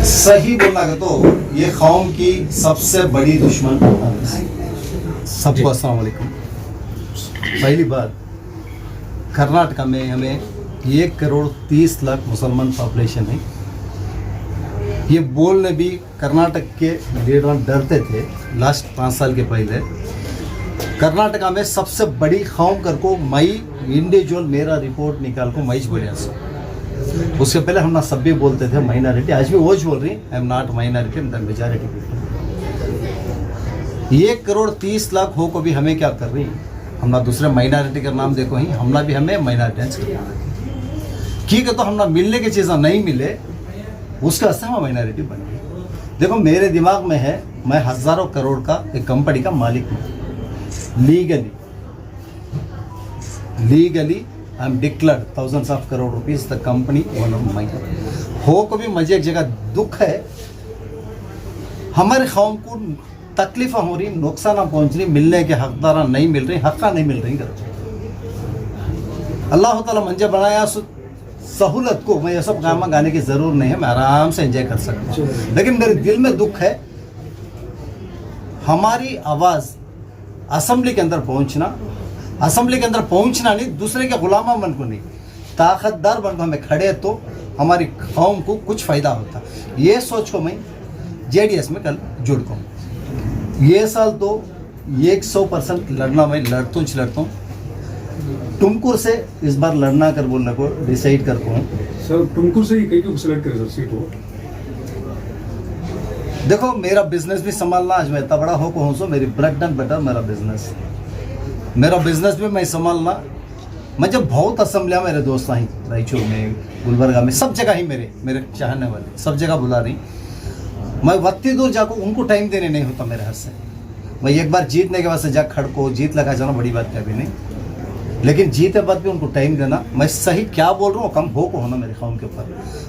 सही बोला तो ये कौम की सबसे बड़ी दुश्मन सबको अस्सलाम वालेकुम। पहली बात, कर्नाटका में हमें 1,30,00,000 मुसलमान पॉपुलेशन है। ये बोलने भी कर्नाटक के लीडर डरते थे। लास्ट 5 साल के पहले कर्नाटका में सबसे बड़ी कौम कर को मई इंडिविजुअल मेरा रिपोर्ट निकाल को मई बोलिया सो। उसके पहले हम ना सब भी बोलते थे माइनॉरिटी, आज भी वो बोल रही I am not minority, the majority people. 1,30,00,000 हो को भी हमें क्या कर रही, हम ना दूसरे माइनॉरिटी का नाम देखो ही, हमना भी हमें माइनॉरिटी ठीक है। तो हम ना मिलने की चीज़ें नहीं मिले, उसके वास्ते हम माइनॉरिटी बन गई। देखो मेरे दिमाग में है, मैं हज़ारों करोड़ का एक कंपनी का मालिक हूँ। Legally I am declared thousands of crore rupees the company one of my हो को भी मुझे एक जगह दुख है। हमारे कौम को तकलीफ हो रही, नुकसान पहुंच रही, मिलने के हकदार नहीं मिल रही, हक़ नहीं मिल रही। अल्लाह ताला मुझे बनाया सहूलत को, मैं ये सब गामा गाने की ज़रूर नहीं है, मैं आराम से एंजॉय कर सकता हूँ। लेकिन मेरे दिल में दुख है, हमारी आवाज़ असेंबली के अंदर पहुँचना, असेंबली के अंदर पहुँचना नहीं, दूसरे के गुलामा बन को नहीं, ताकतदार बन को हमें खड़े तो हमारी कौम को कुछ फ़ायदा होता। ये सोच को मैं JDS में कल जुड़ को ये साल तो 100% लड़ना, मैं लड़ता हूँ। टुमकुर से इस बार लड़ना कर बोलने को डिसाइड करता हूँ। सर टुमकुर से ही कहीं क्यों सेलेक्ट करें सर सीट हो? देखो मेरा बिजनेस भी संभालना, आज मैं इतना बड़ा हो को हूँ सो मेरी ब्रेकडाउन बेटर मेरा बिजनेस भी मैं संभालना। मैं जब बहुत असम्बलियाँ मेरे दोस्त आई रायचूर में, गुलबर्गा में, सब जगह ही मेरे चाहने वाले सब जगह बुला रही। मैं वक्ती दूर जाको उनको टाइम देने नहीं होता मेरे हाथ से। मैं एक बार जीतने के बाद से जा खड़को जीत लगा जाना बड़ी बात कभी नहीं, लेकिन जीते बाद भी उनको टाइम देना। मैं सही क्या बोल रहा हूँ, कम हो को होना मेरे कौम के ऊपर।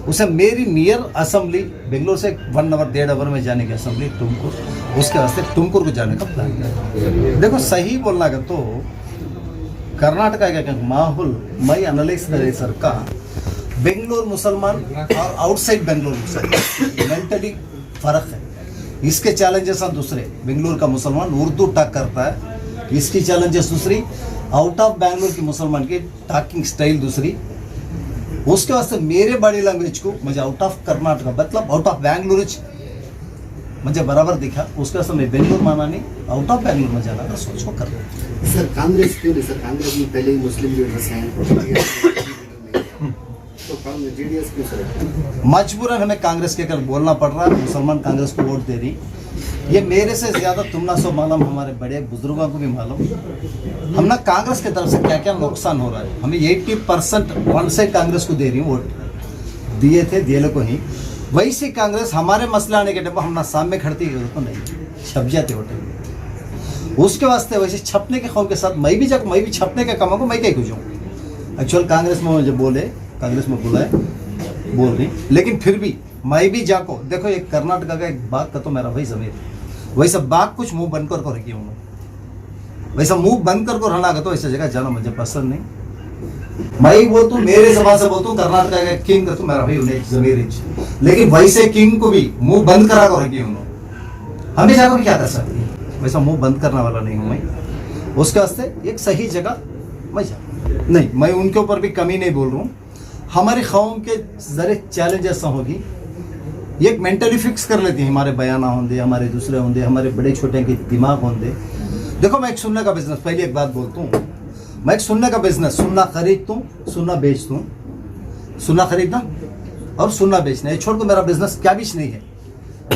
उसे मेरी नियर असेंबली बेंगलोर से 1 आवर 1.5 आवर में जाने की असेंबली टुमकुर, उसके वास्ते टुमकुर को जाने का प्लान है। देखो सही बोलना का तो कर्नाटका का माहौल मैं एनालिस करे सर का, बेंगलोर मुसलमान और आउटसाइड बेंगलोर मुसलमान मेंटली फ़र्क है। इसके चैलेंजेस हैं दूसरे, बेंगलोर का मुसलमान उर्दू टॉक करता है, इसकी चैलेंजेस दूसरी, आउट ऑफ बैंगलोर की मुसलमान की टॉकिंग स्टाइल दूसरी। उसके वास्ते मेरे बॉडी लैंग्वेज को मुझे आउट ऑफ कर्नाटका मतलब आउट ऑफ बैंगलोर मुझे बराबर दिखा। उसके वास्ते मैं बेंगलोर माना नहीं, आउट ऑफ बैंगलोर में जाना का सोच को कर रहा हूँ। सर कांग्रेस क्यों नहीं? सर कांग्रेस में पहले ही मुस्लिम लीडर्स हैं, तो JDS क्यों सर? मजबूरन हमें कांग्रेस के कर बोलना पड़ रहा है। मुसलमान कांग्रेस को वोट दे रही, ये मेरे से ज़्यादा तुम ना सो मालूम, हमारे बड़े बुजुर्गों को भी मालूम हम ना कांग्रेस की तरफ से क्या क्या नुकसान हो रहा है। हमें 80% वन साइड कांग्रेस को दे रही हूँ, वोट दिए थे दिए को ही। वैसे कांग्रेस हमारे मसले आने के टाइम हम ना सामने खड़ती तो नहीं छप जाते होते। उसके वास्ते वैसे छपने के कौम के साथ मैं भी छपने के कमा को मैं क्या जाऊँ। एक्चुअल कांग्रेस में मुझे बोले, कांग्रेस में बुलाए बोल रही, लेकिन फिर भी मैं भी जाको देखो एक कर्नाटका का एक बाग का तो मेरा भाई जमीर है। वैसा बाग कुछ मुंह बंद कर रखी हूँ, वैसा मुंह बंद कर रहना का तो ऐसा जगह जाना मुझे पसंद नहीं। मैं बोलता हूँ मेरे जबान से बोलता हूँ कर्नाटका का किंग का तो मेरा भाई उन्हें जमीर, लेकिन वैसे किंग को भी मुंह बंद करा कर रखी हूँ। हमें जाकर क्या कर सकती है, वैसा मुंह बंद करने वाला नहीं हूँ मैं। उसके वास्ते एक सही जगह मैं जा नहीं, मैं उनके ऊपर भी कमी नहीं बोल रहा हूँ। हमारी कौम के जरे चैलेंज ऐसा होगी, एक मेंटली फिक्स कर लेती हैं हमारे बयाना होंगे, हमारे दूसरे होंगे, हमारे बड़े छोटे के दिमाग होंगे। देखो मैं एक सुनने का बिजनेस, पहले एक बात बोलता हूँ, मैं एक सुनने का बिजनेस, सुनना खरीदता हूँ, सुनना बेचता हूँ। सुनना खरीदना और सुनना बेचना, ये छोड़ को मेरा बिजनेस क्या भी नहीं है।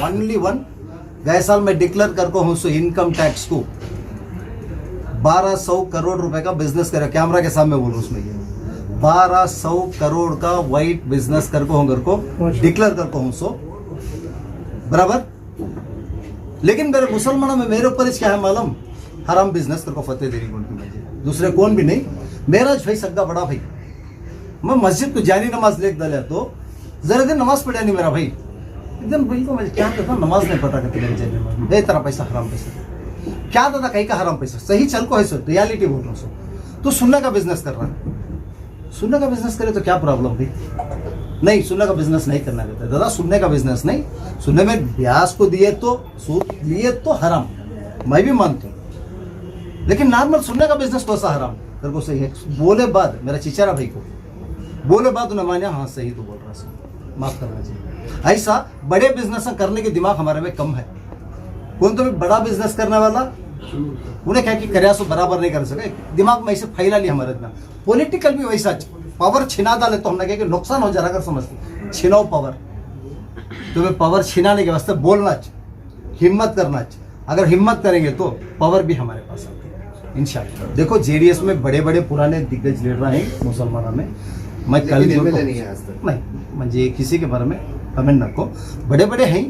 ओनली वन, गए साल मैं डिक्लेयर करके हूँ सो इनकम टैक्स को 1200 करोड़ रुपए का बिजनेस करा, कैमरा के सामने बोल रहा हूँ उसमें 1200 करोड़ का वाइट बिजनेस करको हूँ, घर को डिक्लेयर करको हूँ सो बराबर। लेकिन मेरे मुसलमानों में मेरे ऊपर क्या है मालूम, हराम बिजनेस करको फतेह देनी बोलती मुझे, दूसरे कौन भी नहीं। मेरा भाई सग्गा बड़ा भाई, मैं मस्जिद को जानी नमाज लेक डाले तो जरा दिन नमाज पढ़ा नहीं मेरा भाई, एकदम भाई को मैं क्या कहता नमाज नहीं पता करते मेरे जेब में तेरा पैसा हराम पैसा, क्या दादा कहीं का हराम पैसा, सही चल को है सो रियलिटी बोल रहा हूँ। तो सुनने का बिजनेस कर रहा है, सुनने का बिजनेस करे तो क्या प्रॉब्लम भाई। नहीं, सुनने का बिजनेस नहीं करना कहते दादा, सुनने का बिजनेस नहीं। सुनने में ब्याज को दिए तो सूद लिए तो हराम, मैं भी मानता हूँ, लेकिन नॉर्मल सुनने का बिजनेस कौन सा हराम तेरे को सही है? बोले बाद मेरा चिचारा भाई को बोले बाद उन्हें माना, हाँ सही तो बोल रहा है, माफ करना चाहिए। ऐसा बड़े बिजनेस करने के दिमाग हमारे में कम है। कौन तो भी बड़ा बिजनेस करने वाला उन्हें क्या कि कर्या सो बराबर नहीं कर सके, दिमाग में ऐसे फैला लिया हमारे इतना। पॉलिटिकल भी वैसा पावर छिना डाले तो हमने कहा कि नुकसान हो जा रहा, अगर समझते छिनाओ पावर, तुम्हें पावर छिनाने के वास्ते बोलना चाहिए, हिम्मत करना चाहिए। अगर हिम्मत करेंगे तो पावर भी हमारे पास आती है इंशाल्लाह। देखो जेडीएस में बड़े बड़े पुराने दिग्गज लीडर हैं मुसलमानों में, मैं कल नहीं है आज तक नहीं मुझे किसी के बारे में कमेंट न को, बड़े बड़े हैं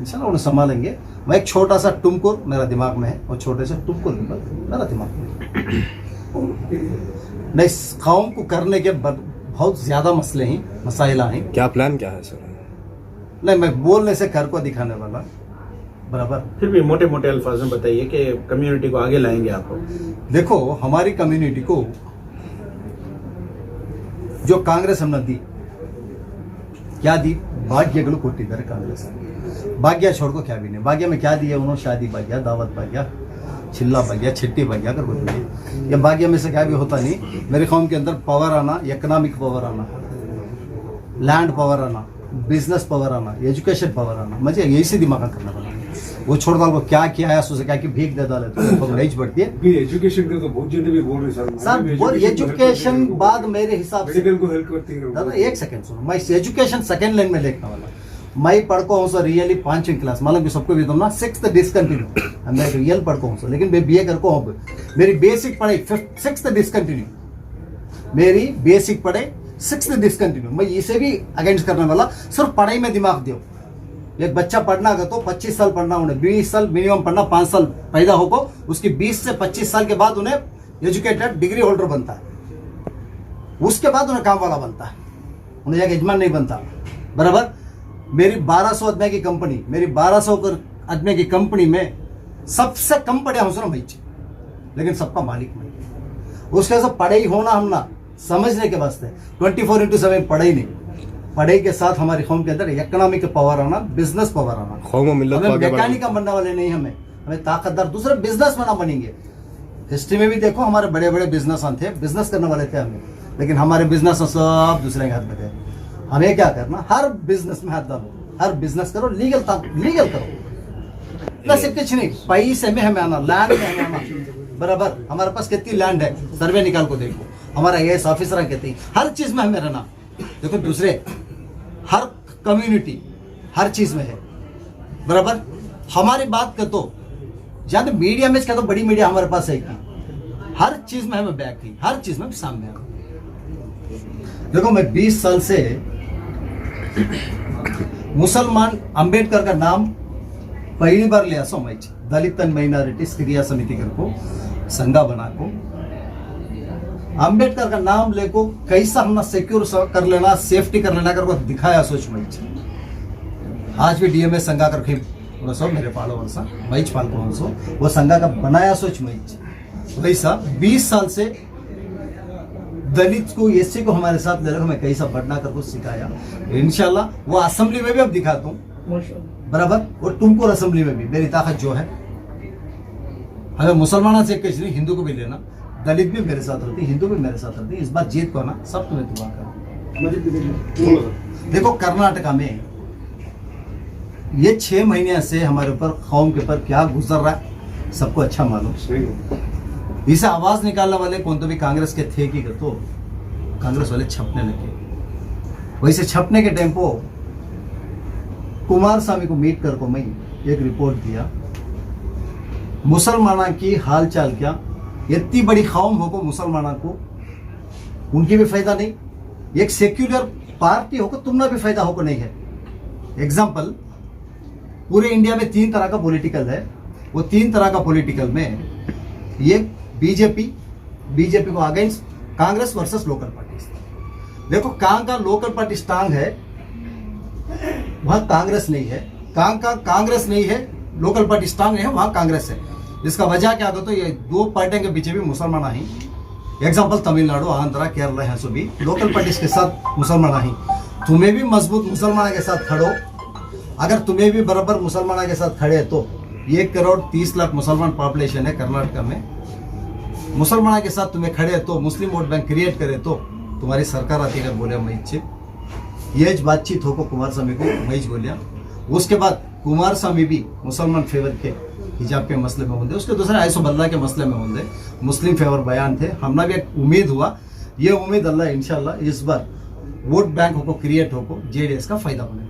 इंशाल्लाह उन्हें संभालेंगे। मैं एक छोटा सा टुमकुर मेरा दिमाग में है, और छोटे से टुमकुर मेरा दिमाग में नहीं, कौम को करने के बहुत ज्यादा मसले हैं, मसाइला हैं। क्या प्लान क्या है सर? नहीं, मैं बोलने से घर को दिखाने वाला बराबर। फिर भी मोटे मोटे अल्फाज में बताइए कि कम्युनिटी को आगे लाएंगे आप। देखो हमारी कम्युनिटी को जो कांग्रेस हमने दी, क्या दी? भाग्य कोटिದ್ದಾರೆ कांग्रेस। भाग्य छोड़ को क्या भी नहीं, भाग्य में क्या दिया उन्होंने? शादी भाग्य, दावत भाग्य, चिल्ला भाग्य, छिट्टी भाग्य कर कुछ। ये भाग्य में से क्या भी होता नहीं। मेरे कौम के अंदर पावर आना, इकोनॉमिक पावर आना, लैंड पावर आना, बिजनेस पावर आना, एजुकेशन पावर आना, मुझे यही से दिमाग करना पड़ा। वो छोड़ डाल को क्या किया है, सोचे क्या कि भीख दे डाले तो नहीं बढ़ती है। भी एजुकेशन का तो बहुत जन भी बोल रहे सर वो एजुकेशन बाद मेरे हिसाब से मेडिकल को हेल्प करती है। दादा एक सेकंड सुनो, मैं एजुकेशन सेकंड लाइन में देखने वाला। मैं पढ़को हूँ सर रियली 5वीं क्लास, मतलब सबको भी तुम ना 6th डिसकंटिन्यू, मैं रियल पढ़को हूँ सर, लेकिन मैं बीए करको हूँ। मेरी बेसिक पढ़ाई 6th डिसकंटिन्यू, मेरी बेसिक पढ़ाई 6th डिसकंटिन्यू। मैं इसे भी अगेंस्ट करने वाला। सर पढ़ाई में दिमाग दो, एक बच्चा पढ़ना अगर तो 25 साल पढ़ना, उन्हें 20 साल मिनिमम पढ़ना, 5 साल पैदा होको उसकी 20 से 25 साल के बाद उन्हें एजुकेटेड डिग्री होल्डर बनता है। उसके बाद उन्हें काम वाला बनता है, उन्हें एक यजमान नहीं बनता बराबर। मेरी 1200 आदमी की कंपनी, मेरी 1200 आदमी की कंपनी में सबसे कम पढ़ा हूं सर मैं, लेकिन सबका मालिक मैं। उसके साथ पढ़ाई होना हम ना समझने के वास्ते 24/7 पढ़ाई नहीं, पढ़ाई के साथ हमारी कौम के अंदर इकोनॉमिक पावर आना, बिजनेस पावर आना। हमें मैकेनिक बनने वाले नहीं, हमें ताकतदार दूसरे बिजनेस में ना बनेंगे। हिस्ट्री में भी देखो हमारे बड़े बड़े बिजनेस थे, बिजनेस करने वाले थे हमें, लेकिन हमारे बिजनेस सब दूसरे के हाथ में थे। हमें क्या करना, हर बिजनेस में हाथ डालो, हर बिजनेस करो, लीगल करो, बस कुछ नहीं। पैसे में हमें आना, लैंड में हमें आना बराबर। हमारे पास कितनी लैंड है, सर्वे निकाल को देखो, हमारा AS ऑफिसर कहते हैं हर चीज में हमें रहना। देखो दूसरे हर कम्युनिटी हर चीज में है बराबर। हमारी बात कर तो जहां तो मीडिया में क्या तो बड़ी मीडिया हमारे पास है कि हर चीज में हमें बैक की, हर चीज में सामने आ। देखो मैं 20 साल से मुसलमान अंबेडकर का नाम पहली बार लिया सो मैं, दलित एंड माइनॉरिटीज क्रिया समिति को संघा बना को अंबेडकर का नाम लेको कैसा हमने सिक्योर कर लेना, सेफ्टी कर लेना कर दिखाया सोच मैं। आज भी DMA संघा करके सो मेरे पालो वर्षा मैच पाल को सो वो संघा का बनाया सोच मैच। वैसा 20 साल से दलित को SC को हमारे साथ ले रखो, मैं कैसा बढ़ना कर को सिखाया। इंशाल्लाह वो असेंबली में भी अब दिखाता हूँ बराबर, और तुमको असेंबली में भी मेरी ताकत जो है। हमें मुसलमानों से कुछ नहीं, हिंदू को भी लेना, दलित भी मेरे साथ रहती, हिंदू भी मेरे साथ रहती। इस बार जीत को ना सब तुम्हें दुआ करो। देखो कर्नाटका में ये 6 महीने से हमारे ऊपर कौम के ऊपर क्या गुजर रहा है सबको अच्छा मालूम। इसे आवाज निकालने वाले कौन तो भी कांग्रेस के थे कि तो कांग्रेस वाले छपने लगे। वैसे छपने के टाइम को कुमार स्वामी को मीट कर को मैं एक रिपोर्ट दिया, मुसलमाना की हालचाल क्या, इतनी बड़ी कौम हो को मुसलमाना को उनकी भी फायदा नहीं, एक सेक्युलर पार्टी होकर तुमने भी फायदा होकर नहीं है। एग्जाम्पल पूरे इंडिया में 3 तरह का पॉलिटिकल है, वो 3 तरह का पॉलिटिकल में ये बीजेपी को against Congress versus local party. देखो कहां का लोकल पार्टी स्ट्रांग है वहां कांग्रेस नहीं है, कहां का कांग्रेस नहीं है लोकल पार्टी स्ट्रांग नहीं है वहां कांग्रेस है। इसका वजह क्या होता है, ये 2 पार्टियों के पीछे भी मुसलमान ही। एग्जाम्पल तमिलनाडु, आंध्रा, केरला है, सो भी लोकल पार्टीज के साथ मुसलमान ही। तुम्हें भी मजबूत मुसलमानों के साथ खड़ो, अगर तुम्हें भी बराबर मुसलमानों के साथ खड़े तो 1,30,00,000 मुसलमान पॉपुलेशन है कर्नाटक में, मुसलमानों के साथ तुम्हें खड़े तो मुस्लिम वोट बैंक क्रिएट करे तो तुम्हारी सरकार आती है बोले मईच ये बातचीत हो को कुमार स्वामी को मईच बोलिया। उसके बाद कुमार स्वामी भी मुसलमान फेवर के हिजाब के मसले में होंगे, उसके दूसरे आयसो बल्ला के मसले में होंगे, मुस्लिम फेवर बयान थे। हमने भी एक उम्मीद हुआ, ये उम्मीद अल्लाह इंशाल्लाह इस बार वोट बैंक हो को क्रिएट हो को जेडीएस का फायदा बने।